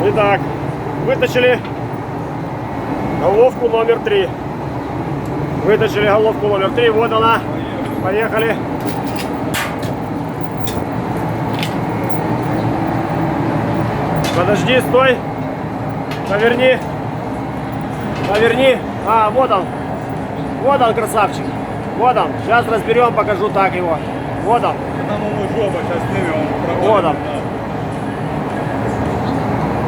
Итак, вытащили головку номер 3. Вытащили головку номер 3. Вот она. Поехали. Подожди, стой. Поверни. Поверни. А, вот он. Вот он, красавчик. Вот он. Сейчас разберем, покажу так его. Вот он. Там его жопа сейчас снимем. Вот он.